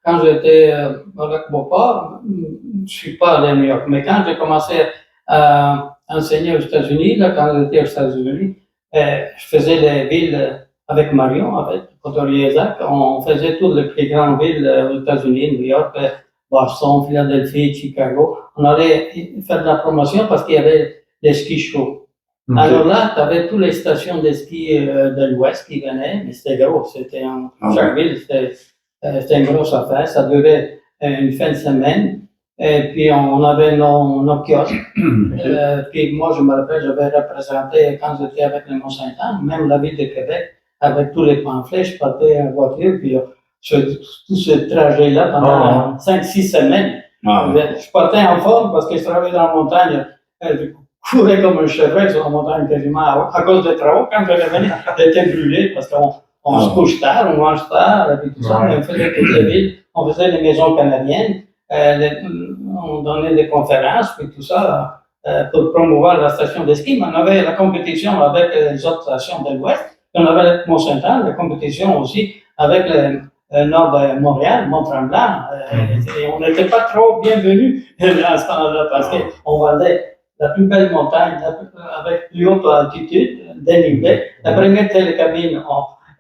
quand j'étais avec Beauport, je suis pas allé à New York, mais quand j'ai commencé à enseigner aux États-Unis, là, quand j'étais aux États-Unis, je faisais les villes avec Marion, avec Isaac, on faisait toutes les plus grandes villes aux États-Unis, New York, Boston, Philadelphie, Chicago. On allait faire de la promotion parce qu'il y avait des skis chauds. Okay. Alors là, tu avais toutes les stations de ski de l'Ouest qui venaient, mais c'était gros. C'était chaque ville, c'était une grosse affaire. Ça durait une fin de semaine. Et puis, on avait nos kiosques. Puis moi, je me rappelle, j'avais représenté, quand j'étais avec le Mont-Saint-Anne, même la ville de Québec, avec tous les pamphlets, je partais en voiture, puis je faisais tout ce trajet-là pendant 5-6 semaines. Je partais en forme parce que je travaillais dans la montagne. Je courais comme un cheval sur la montagne quasiment à cause des travaux. Quand je revenais, j'étais brûlé parce qu'on se couche tard, on mange tard, et tout ça. On faisait toutes les villes, on faisait les maisons canadiennes, on donnait des conférences, puis tout ça. Pour promouvoir la station de ski, mais on avait la compétition avec les autres stations de l'Ouest, et on avait Mont-Saint-Anne, la compétition aussi avec le nord de Montréal, Mont-Tremblant, et on n'était pas trop bienvenus à ce temps-là, parce qu'on vendait la plus belle montagne, avec plus haute altitude, dénivelé, la première télécabine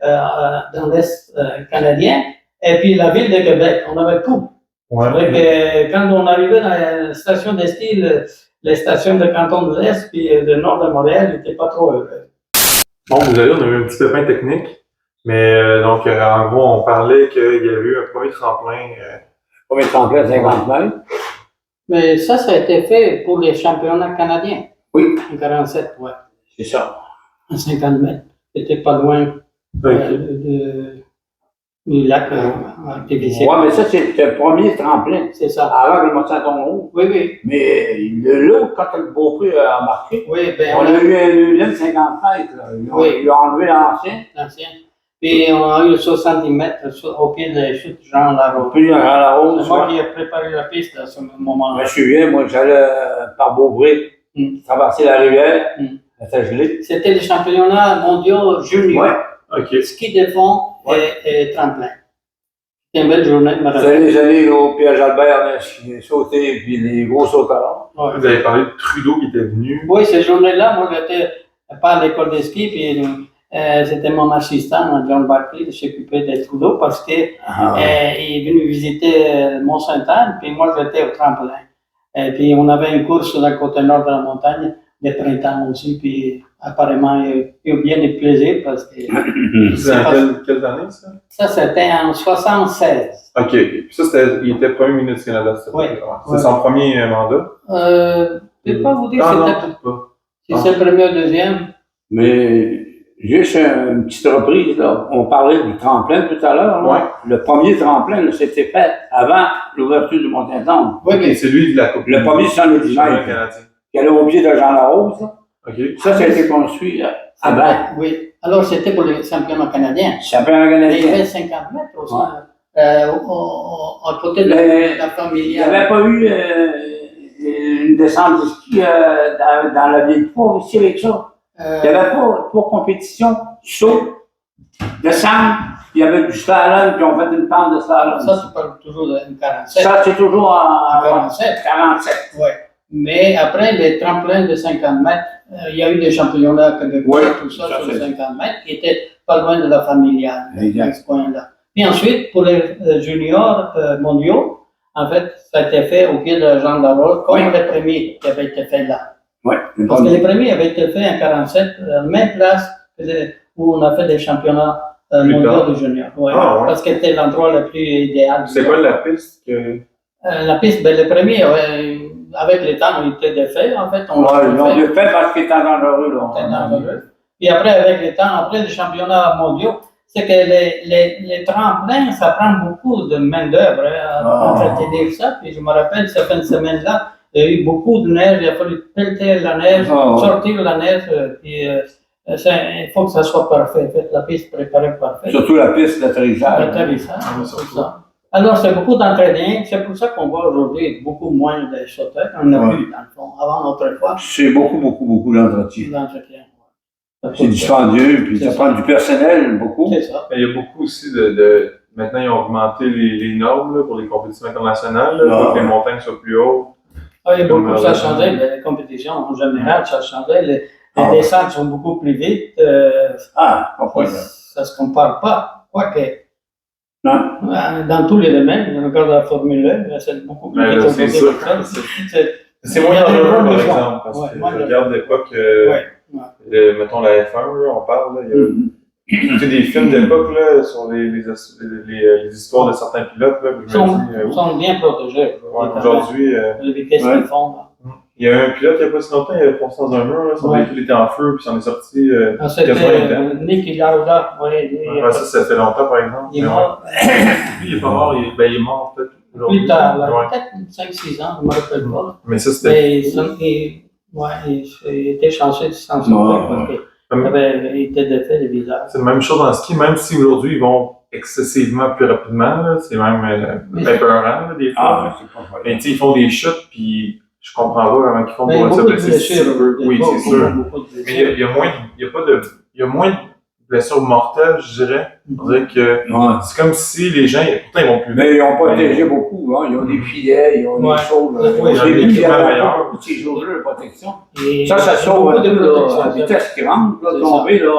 dans l'Est canadien, et puis la ville de Québec, on avait tout. Quand on arrivait dans la station de ski, les stations de canton de l'Est puis du nord de Montréal n'étaient pas trop heureux. Bon, désolé, on a eu un petit pépin technique, mais donc en gros, on parlait qu'il y avait eu un premier tremplin. Premier tremplin, 50 mètres. Mais ça a été fait pour les championnats canadiens. Oui. En 47, ouais. C'est ça. En 50 mètres. C'était pas loin du lac artificiel. Oui, mais ça, c'est le premier tremplin. C'est ça. Avant que le Mont-Saint-Anne. Oui, oui. Mais l'autre, quand le Beaupré a embarqué, oui, ben, on a eu un deuxième 50 mètres. Là. Ils ont enlevé l'ancien. L'ancien. Puis on a eu 70 mètres au pied de la chute Jean Larose. Puis Jean Larose. C'est moi qui ai préparé la piste à ce moment-là. Je me souviens, moi, j'allais par Beaupré, traverser la rivière, c'était gelé. C'était les championnats mondiaux juniors. Ouais. Ski de fond et tremplin. C'était une belle journée. C'était les années où Pierre Jalbert a sauté, puis les gros sauteurs. Ouais. Vous avez parlé de Trudeau qui était venu. Oui, ces journées-là, moi, j'étais pas à l'école de ski, puis c'était mon assistant, John Barclay, qui s'occupait de Trudeau, parce qu'il est venu visiter Mont-Saint-Anne, puis moi, j'étais au tremplin. Et puis, on avait une course sur la côte nord de la montagne, de printemps aussi, puis apparemment, il y a bien du plaisir, parce que... C'est quelle année, ça? Ça, c'était en 76. OK. Puis ça, il était premier ministre du Canada, oui. C'est son premier mandat? Je ne peux pas vous dire si c'est le premier ou le deuxième. Mais juste une petite reprise, là. On parlait du tremplin tout à l'heure. Ouais. Le premier tremplin, c'était fait avant l'ouverture du Mont-Saint-Anne. Oui, mais c'est lui de la Coupe. Le premier, c'est un canadien. Qui allait au pied de Jean Larose. Okay. Ça a été construit avant. Oui. Alors, c'était pour les championnats canadiens. Championnat canadien. Il y avait 50 mètres aussi. À côté de la familiale. Il n'y avait pas eu une descente de ski dans la ville de Pau aussi avec ça. Il n'y avait pas compétition, saut, descendre, il y avait du slalom, puis on fait une pente de slalom. Ça, tu parles toujours de 47. Ça, c'est toujours en 47. 47. Oui. Mais après les tremplins de 50 mètres, il y a eu des championnats québécois, tout ça sur les 50 mètres, qui étaient pas loin de la familiale, à ce point-là. Puis ensuite, pour les juniors mondiaux, en fait, ça a été fait au pied de Jean Larose, comme les premiers qui avaient été faits là. Oui. Parce que les premiers avaient été faits en 47, même place où on a fait des championnats mondiaux de juniors. Ouais, parce que c'était l'endroit le plus idéal. C'est quoi la piste que... La piste, ben, les premiers, avec le temps, ils étaient défaits, en fait. Ils l'ont défait parce qu'ils étaient dangereux, là. Puis après, avec le temps, après les championnats mondiaux, c'est que les tremplins, ça prend beaucoup de main-d'œuvre à entretenir ça. Puis je me rappelle, cette fin de semaine-là, il y a eu beaucoup de neige, il a fallu pelleter la neige, sortir la neige, puis il faut que ça soit parfait, la piste préparée parfaite. Surtout la piste d'atterrissage. L'atterrissage, c'est ça. Alors, c'est beaucoup d'entraînement. C'est pour ça qu'on voit aujourd'hui beaucoup moins de sauteurs qu'on a vu, dans le fond, avant autrefois. C'est beaucoup d'entretien. C'est dispendieux, puis ça prend du personnel, beaucoup. C'est ça. Mais il y a beaucoup aussi maintenant, ils ont augmenté les normes là, pour les compétitions internationales, pour que les montagnes soient plus hautes. Il y a beaucoup, ça a changé. Les compétitions, en général, ça a changé. Les descentes sont beaucoup plus vite. Ça ne se compare pas. Quoique. Non. Dans tous les domaines, on regarde la Formule 1, c'est beaucoup plus compliqué. C'est moins dangereux, par exemple, parce que je regarde l'époque, mettons la F1, là, on parle, là, il y a des films d'époque là, sur les histoires de certains pilotes. Là, ils sont bien protégés. Aujourd'hui, les vitesses qu'ils font. Là. Il Il y a un pilote il n'y a pas si longtemps, il avait foncé dans un mur, là, son véhicule était en feu, puis il s'en est sorti C'était Niki Lauda, ça fait longtemps, par exemple. Il est mort. Lui, il est pas mort, il est mort peut-être aujourd'hui. Plus tard, peut-être 5-6 ans, je ne me rappelle pas. Mais ça, c'était... Il était chanceux de s'en sortir parce qu'il était défait de visage. C'est la même chose dans le ski, même si aujourd'hui, ils vont excessivement plus rapidement, là, c'est même épeurant, des fois. Mais tu sais, ils font des chutes, puis je comprends pas comment ils font pour se blesser. Oui, c'est sûr. Mais il y a moins de blessures mortelles, je dirais. On dirait que c'est comme si les gens, pourtant ils vont plus vite. Mais ils ont protégé beaucoup, hein. Ils ont des filets, ils ont des choses. Ils ont des équipements meilleurs. Ces choses-là de protection. Et Ça sauve un peu la vitesse qui rentre, là, tomber, là.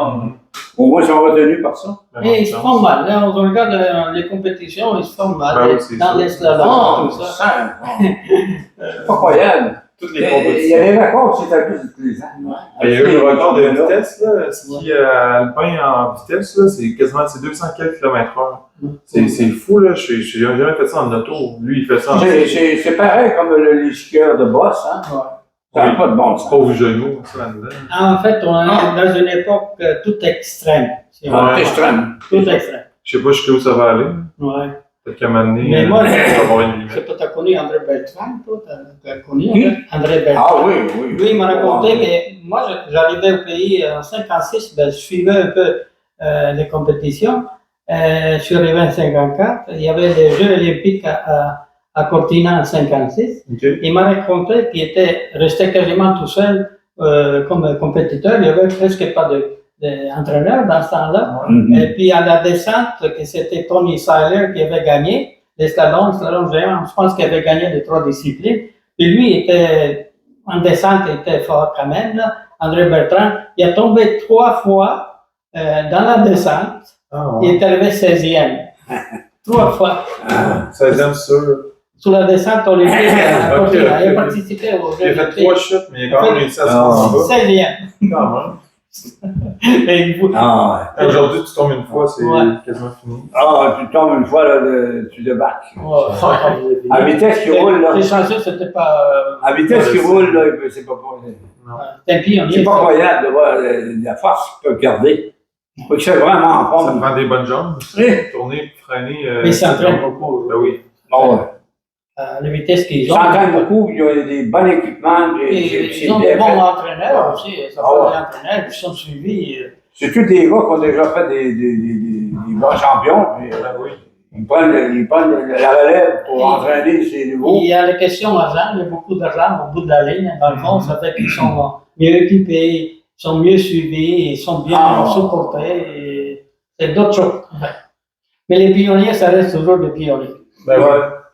Au moins, ils sont retenus par ça. Et ils se font mal. Là, on regarde les compétitions, ils se font mal. Dans les slaloms, tout ça. C'est pas croyable. Toutes les compétitions. Il y a des records qui s'établissent tous les ans. Il y a eu le record de vitesse, là. Ski alpin en vitesse, là, c'est quasiment 200 quelques km/h. C'est fou, là. J'ai jamais fait ça en auto. Lui, il fait ça en auto. C'est pareil comme les skieurs de boss, hein. Ça n'a pas de bon sens. Pauvre genou, ça là-dedans. En fait, on est dans une époque tout extrême. Extrême. Tout extrême. Je sais pas jusqu'où ça va aller. Ouais. Peut-être qu'à un moment donné, mais moi, ça va avoir une je sais limite. pas, tu as connu André Beltrán, toi? Tu as connu André Beltrán? Ah oui. Lui, il m'a raconté que moi, j'arrivais au pays en 56, je suivais un peu les compétitions. Je suis arrivé en 54. Il y avait les Jeux olympiques à Cortina en 56. Okay. Il m'a raconté qu'il était resté quasiment tout seul comme compétiteur. Il n'y avait presque pas d'entraîneur dans ce temps-là. Et puis à la descente, que c'était Tony Seiler qui avait gagné, les slalom géant, je pense qu'il avait gagné les 3 disciplines. Et lui était en descente, il était fort quand même. Là. André Beltrán, il a tombé 3 fois dans la descente. Il est arrivé 16e. 3 fois. 16e sûr. Sur la descente olympique à Cortina. Il a participé aux Jeux. Il a fait 3 chutes, mais il a quand même réussi à se rendre en bas. 16e. Quand même. Aujourd'hui, tu tombes une fois, c'est quasiment fini. Tu tombes une fois, là, tu débarques. À vitesse qui roule, là. C'est chanceux, c'était pas. À vitesse qui roule, là, c'est pas possible. C'est pas croyable de voir la force qu'il peut garder. Il faut que c'est vraiment en forme. Ça prend des bonnes jambes. Oui. Tourner, freiner. Mais il s'entraîne beaucoup. Ben oui. La vitesse qu'ils ils ont. Ils s'entraînent beaucoup, ils ont des bons équipements. Ils ont des bons entraîneurs aussi. Ça fait des entraîneurs qui sont suivis. C'est tous des gars qui ont déjà fait des bons champions. Puis, ils prennent la relève pour entraîner ces nouveaux. Il y a la question d'argent, il y a beaucoup d'argent au bout de la ligne. Dans le fond, ça fait qu'ils sont mieux équipés, ils sont mieux suivis, ils sont bien supportés. C'est d'autres choses. Mais les pionniers, ça reste toujours des pionniers.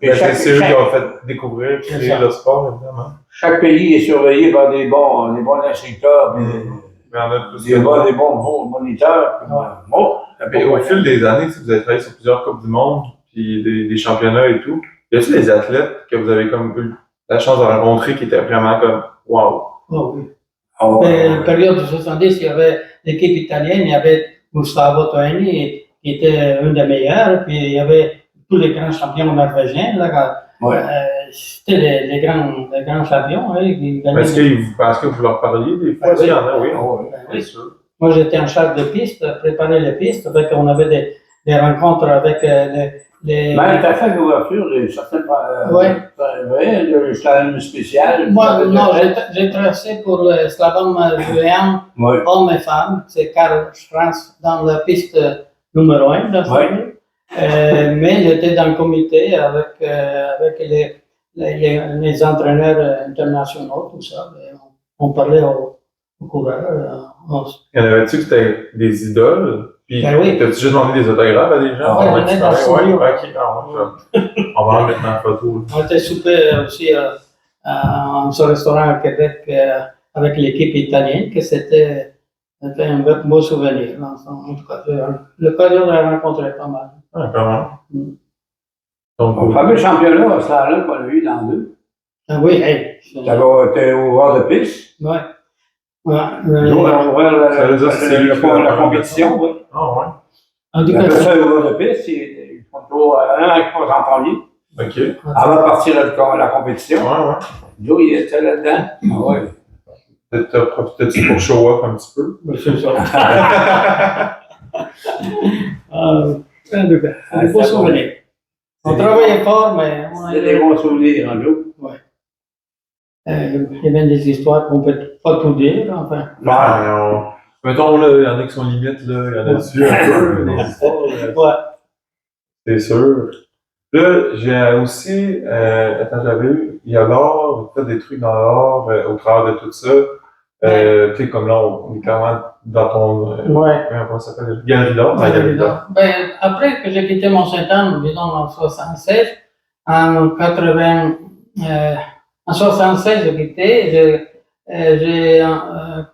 C'est eux qui ont fait découvrir, créer le sport, évidemment. Chaque pays est surveillé par des bons instructeurs, des bons moniteurs. Au fil des années, vous avez travaillé sur plusieurs Coupes du Monde, puis des championnats et tout. Y a-t-il des athlètes que vous avez comme eu la chance de rencontrer qui étaient vraiment comme wow? Oh oui. La période de 70, il y avait l'équipe italienne, il y avait Gustavo Toeni qui était un des meilleurs, puis il y avait tous les grands champions norvégiens. C'était les grands champions. Est-ce que vous leur parliez des fois? Il y en a, oui. Bien sûr. Moi, j'étais en charge de piste, préparer les pistes. On avait des rencontres avec les. Mais tu as fait l'ouverture de certains. Le slalom spécial. Moi, non, j'ai tracé pour le slalom géant, hommes et femmes. C'est Karl Franz dans la piste numéro 1. Mais j'étais dans le comité avec les entraîneurs internationaux, tout ça. On parlait aux coureurs. Y en avait-tu que c'était des idoles? Puis, t'as-tu juste demandé des autographes à des gens? On va en mettre en photo. On était souper aussi dans ce restaurant au Québec avec l'équipe italienne, que c'était un beau souvenir. En tout cas, l'occasion de la rencontrer pas mal. Quand même. Donc, le fameux championnat au slalom qu'on a eu dans 2. Oui, t'es au bord de piste. Oui. On a ouvert la compétition, oui. Ah ouais. En tout cas, ça, au bord de piste, ils font toujours un qui passe en premier. OK. Avant de partir la compétition, Ouais. Joe, il était là-dedans. Ah ouais. T'as profité de ça pour show off un petit peu. C'est ça. Des beaux souvenirs. On travaillait fort, mais on C'était des bons souvenirs, hein, Joe? Ouais. Il y avait des histoires qu'on ne peut pas tout dire, enfin. Mettons, là, il y en a qui sont limites, là. Il y en a dessus un peu, des histoires. Ouais. C'est sûr. Là, j'ai aussi, j'avais eu, il y a l'art, j'ai fait des trucs dans l'art, au travers de tout ça. Tu sais, comme là, on est clairement dans ton, comment ça s'appelle? Galerie d'art. Galerie d'art. Ben, après que j'ai quitté Mont-Saint-Anne, disons en 76, en 76, j'ai quitté, j'ai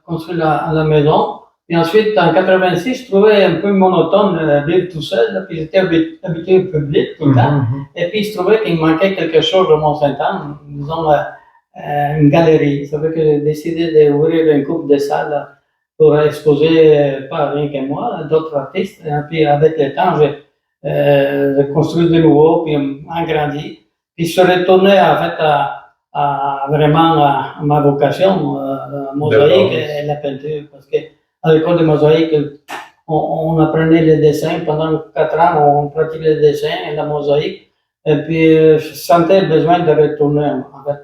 construit la maison. Et ensuite, en 86, je trouvais un peu monotone de vivre tout seul, là, puis j'étais habitué au public tout le temps. Et puis, je trouvais qu'il me manquait quelque chose de Mont-Saint-Anne, disons une galerie. Ça veut que j'ai décidé d'ouvrir une couple de salles là, pour exposer, pas rien que moi, d'autres artistes. Et puis, avec le temps, j'ai construit de nouveau, puis agrandi. Puis, je suis retourné, en fait, vraiment à ma vocation, la mosaïque et la peinture, parce que à l'école de mosaïque, on apprenait le dessin. Pendant 4 ans, on pratiquait le dessin et la mosaïque. Et puis, je sentais le besoin de retourner, en fait,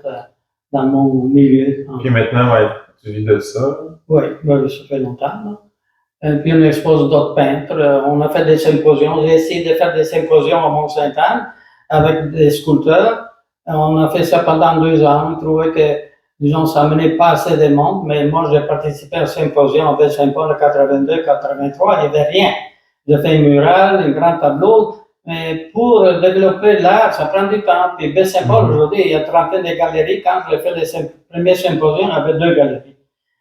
dans mon milieu. Puis maintenant, ouais, tu vis de ça? Oui, ça fait longtemps. Là. Et puis, on expose d'autres peintres. On a fait des symposiums. J'ai essayé de faire des symposiums à Mont-Saint-Anne avec des sculpteurs. On a fait ça pendant 2 ans. On trouvait que, disons, ça menait pas assez de monde, mais moi, j'ai participé à un symposium à Baie-Saint-Paul en 82, 83, il n'y avait rien. J'ai fait un mural, un grand tableau, mais pour développer l'art, ça prend du temps. Puis Baie-Saint-Paul, aujourd'hui, il y a 30 de galeries. Quand j'ai fait le premier symposium, il y avait 2 galeries.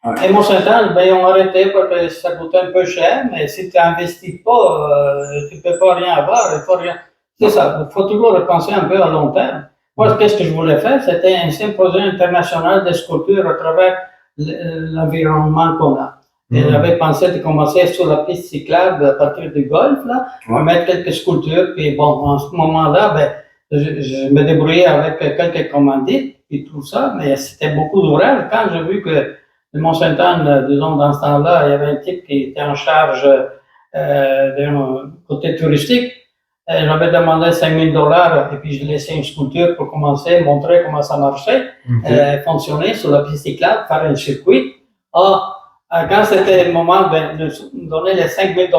Ouais. Et Mont-Saint-Anne, ben, ils ont arrêté parce que ça coûtait un peu cher, mais si tu n'investis pas, tu ne peux pas rien avoir, il faut rien. C'est ça, il faut toujours repenser un peu à long terme. Moi, qu'est-ce que je voulais faire? C'était un symposium international de sculpture à travers l'environnement qu'on a. Et j'avais pensé de commencer sur la piste cyclable à partir du golf, là, mettre quelques sculptures, puis bon, en ce moment-là, ben, je me débrouillais avec quelques commandites, puis tout ça, mais c'était beaucoup d'ouvrages. Quand j'ai vu que le Mont-Saint-Anne, disons, dans ce temps-là, il y avait un type qui était en charge d'un côté touristique, j'avais demandé 5 000 $ et puis je laissais une sculpture pour commencer, montrer comment ça marchait, fonctionner sur la piste cyclable, faire un circuit. Quand c'était le moment de donner les 5 000 $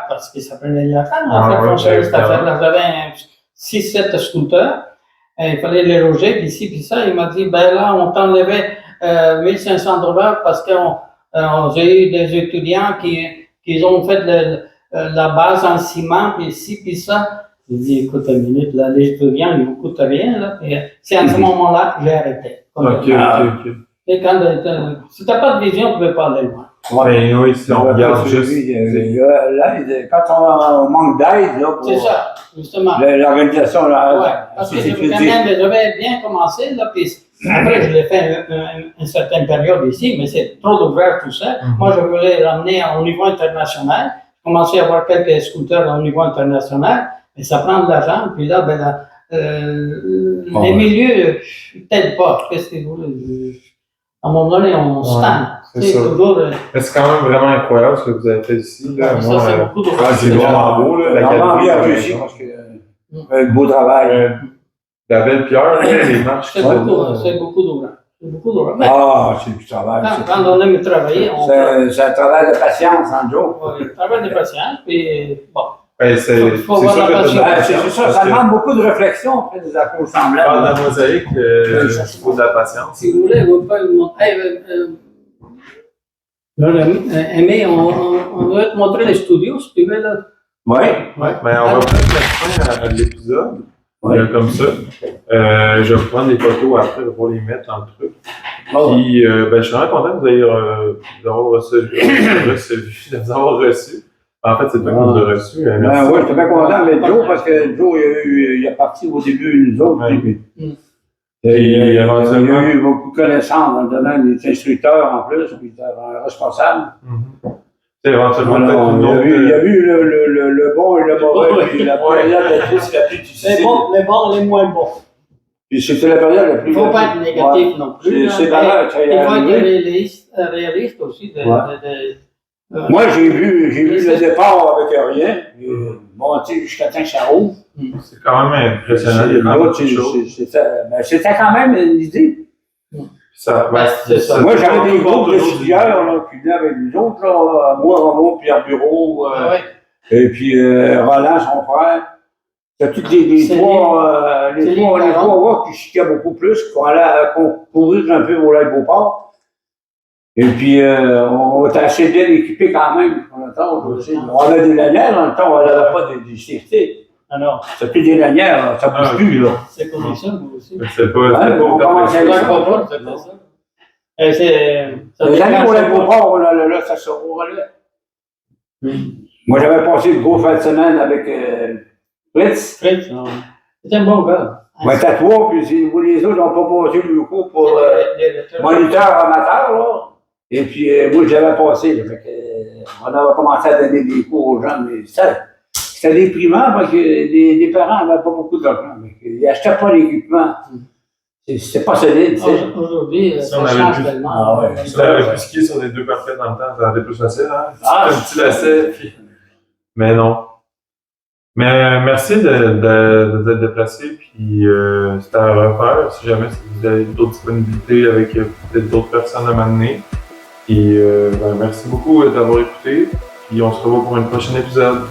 parce que ça prenait de l'argent, en fait, fonctionner cette affaire-là, j'avais 6-7 sculpteurs, et il fallait les loger, puis ci, puis ça, il m'a dit, ben là, on t'enlevait 1 500 $ parce que j'ai eu des étudiants qui ont fait la base en ciment, puis ci, puis ça. J'ai dit, écoute une minute, là, les étudiants, ils ne me coûtent rien, là. C'est à ce moment-là que j'ai arrêté. OK. Et quand, si tu n'as pas de vision, tu ne peux pas aller loin. Ouais, oui, si on regarde juste. Là, quand on manque d'aide, là, pour. C'est ça, justement. L'organisation, là. Ouais, parce que j'avais bien commencé, là, puis après, je l'ai fait une certaine période ici, mais c'est trop d'ouvrages, tout ça. Moi, je voulais l'amener au niveau international. J'ai commencé à avoir quelques sculpteurs au niveau international, mais ça prend de l'argent. Puis là, ben, les milieux ne t'aident pas. Qu'est-ce que vous voulez? À un moment donné, on stand. C'est toujours. Mais c'est quand même vraiment incroyable ce que vous avez fait ici. Là. Ça, c'est beaucoup d'ouvrages. C'est vraiment beau, là. La galerie a réussi parce que un beau travail. La belle pierre, les marches. C'est beaucoup d'ouvrages. C'est du travail. Quand on aime travailler, c'est un travail de patience, hein, Joe? Oui, un travail de patience, puis bon. C'est ça, ça demande beaucoup de réflexion après des accords semblables. Dans la mosaïque, il faut de la patience. Si vous voulez, vous pouvez me montrer. Aimé, on doit te montrer les studios, si tu veux, là. Oui. Mais on va faire à l'épisode. Comme ça. Je vais prendre des photos après pour les mettre dans le truc. Puis, je suis vraiment content de vous avoir reçu. De vous avoir reçu. En fait, c'est toi qui nous a reçus. Oui, je suis bien content, mais Joe, parce que Joe, il est parti au début, nous autres. Il y a eu beaucoup de connaissances dans le domaine des instructeurs en plus, puis il était responsable. éventuellement peut-être Alors, une il y a autre. eu le bon et le mauvais, puis la période la plus difficile. Les bons, les moins bons. Puis c'était la période la plus. Il ne faut pas être négatif non plus. C'est pareil, ça y Il est faut arrivé. être réaliste aussi. Moi, j'ai vu le départ avec rien, monter jusqu'à Saint-Charles. C'est quand même impressionnant. Il y a quand même beaucoup de choses. C'était quand même une idée. Ça, c'est ça. Moi, j'avais des groupes de skieurs là, qui venaient avec nous autres, là, moi, Ramon, Pierre Bureau, et puis Roland, son frère. C'était tous les trois qui skiaient beaucoup plus, qu'on allait concourir un peu au lac Beauport. Et puis, on était assez bien équipés quand même. On avait des lanières, dans le temps, on n'avait pas de CFT. Alors, c'était des lanières, ça ne bouge plus, là. C'est comme ça, vous aussi. C'est pas on commençait avec ça. Les années au lac Beauport, là, ça se roulait. Moi, j'avais passé une grosse fin de semaine avec Fritz. Fritz, c'est un bon gars. On était à trois, puis les autres n'ont pas passé le coup pour moniteur amateur, là. Et puis, moi, j'avais passé, là, fait que, on avait commencé à donner des cours aux gens, mais c'était déprimant parce que les parents n'avaient pas beaucoup d'argent. Ils n'achetaient pas l'équipement. C'est pas solide, tu sais. Aujourd'hui, si ça on change avait tellement. Si on avait pu skier sur des deux parfaits dans le temps, ça aurait été plus facile, hein? Ah, un petit lacet, puis... Mais non. Mais merci de vous être déplacé, puis c'était à refaire, si jamais vous avez d'autres disponibilités avec peut-être d'autres personnes à m'amener. Puis merci beaucoup d'avoir écouté, puis on se revoit pour un prochain épisode.